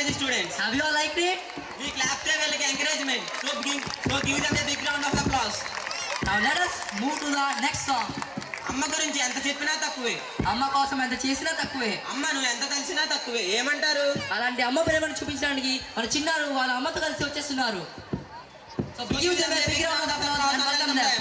the students. Have you all liked it? We clap them like encouragement. So give them a big round of applause. Now let us move to the next song. అమ్మ గురించి ఎంత చెప్పినా తక్కువే. అమ్మ కోసం ఎంత చేసినా తక్కువే. అమ్మ నువ్వు ఎంత కలిసినా తక్కువే. ఏమంటారు? అలాంటి అమ్మ ప్రేమను చూపించడానికి మన చిన్నారు వాళ్ళ అమ్మతో కలిసి వచ్చేస్తున్నారు. So give them a big round of applause and welcome them.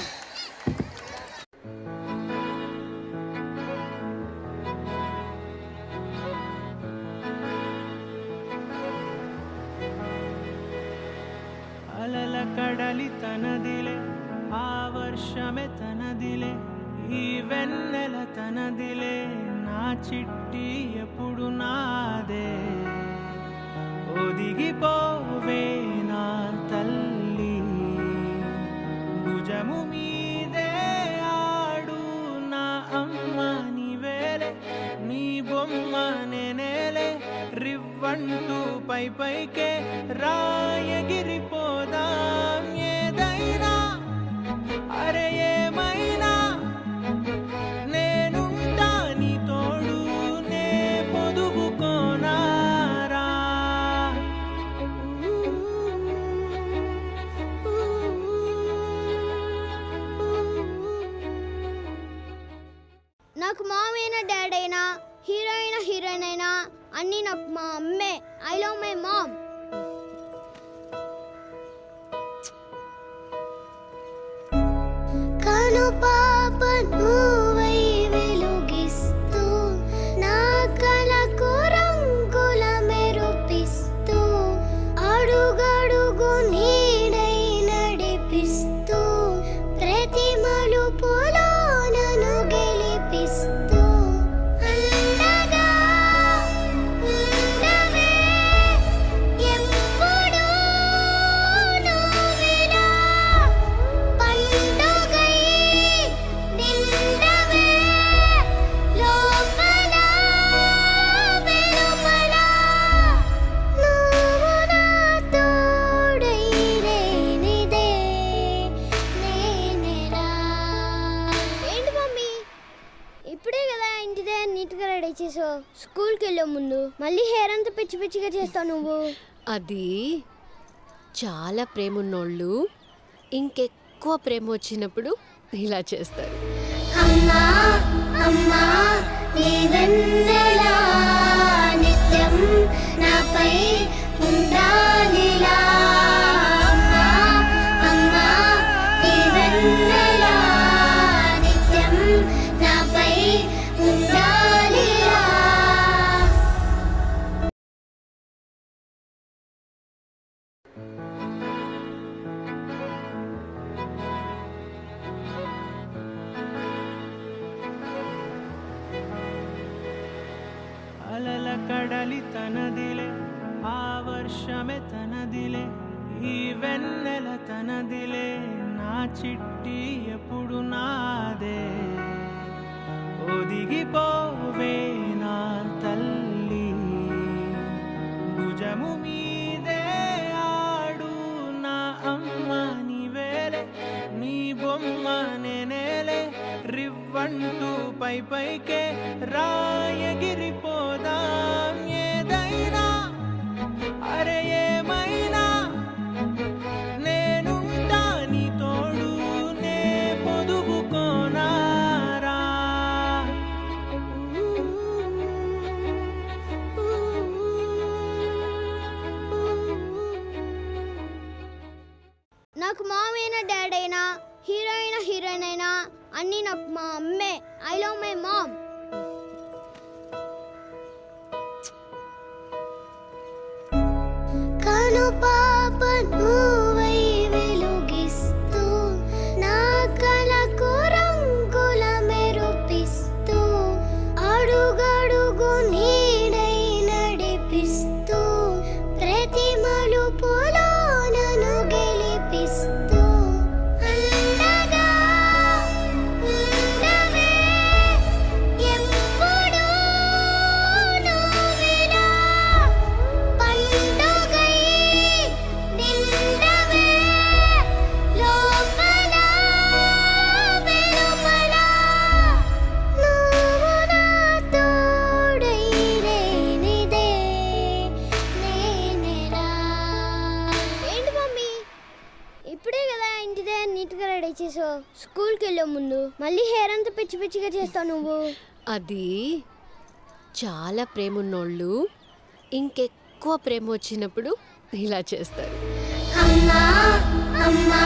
అలల కడలి తనదిలే ఆ వర్షమే తనదిలే ఈ వెన్నెల తనదిలే నా చిట్టి ఎప్పుడు నాదే ఒదిగిపోవే నా తల్లి భుజము మీదే ఆడు నా అమ్మ నీవేలే నీ బొమ్మ నేనేలే రివ్వంటూ పైకే రాయగిరిపోదాం ఏదైనా అరే ఏమైనా నేనుంటా నీ తోడు నే పొదుపుకోనారా నాకు మామ్ అయినా డాడ్ అయినా హీరోయిన్ అయినా అన్నీ నాకు మా అమ్మే. I love my mom. కను పాప నువ్వై వెలుగిస్తూ నా కలకు రంగుల మెరుపిస్తూ అడుగడుగు నీడై నడిపిస్తూ ప్రతి మలుపులో నన్ను గెలిపిస్తూ అండగా ఉండవే ఎప్పుడూ నువ్విలా పండుగై నిండవే లోపల వెలుపల నువ్వు నా తోడై లేనిదే నేనేలా. ఏంటి మమ్మీ ఇప్పుడే కదా ఇంటి దగ్గర నీట్గా రెడీ చేసావు, స్కూల్కి వెళ్ళే ముందు మళ్ళీ హెయిర్ అంతా పిచ్చి పిచ్చిగా చేస్తావు నువ్వు. అది చాలా ప్రేమ ఉన్నోళ్ళు ఇంకెక్కువ ప్రేమ వచ్చినప్పుడు ఇలా చేస్తారు. అమ్మా అమ్మా నీ వెన్నెలా నిత్యం నాపై ఉండాలిలా. అమ్మా అమ్మా నీ వెన్నెలా నిత్యం నాపై ఉండాలిలా. అలల కడలి తనదిలే ఆ వర్షమే తనదిలే ఈ వెన్నెల తనదిలే నా చిట్టి ఎప్పుడు నాదే ఒదిగిపోవే నా తల్లి భుజము మీదే ఆడు నా అమ్మ నీవేలే నీ బొమ్మ నేనేలే రివ్వంటూ పైకే రాయగిరిపోదాం ఏదైనా అరే ఏమైనా నేనుంటా నీ తోడు నే పొదుపుకోనారా నాకు మామ్ అయినా డాడ్ అయినా హీరోయిన్ అయినా అన్నీ నాకు మా అమ్మే. I love my mom. కను పాప నువ్వై వెలుగిస్తూ నా కలకు రంగుల మెరుపిస్తూ అడుగడుగు నీడై నడిపిస్తూ ప్రతి మలుపులో నన్ను గెలిపిస్తూ అండగా ఉండవే ఎప్పుడూ నువ్విలా పండుగై స్కూల్కి వెళ్ళే ముందు మళ్ళీ హెయిర్ అంతా పిచ్చి పిచ్చిగా చేస్తావు నువ్వు. అది చాలా ప్రేమ ఉన్నోళ్ళు ఇంకెక్కువ ప్రేమ వచ్చినప్పుడు ఇలా చేస్తారు. అమ్మా అమ్మా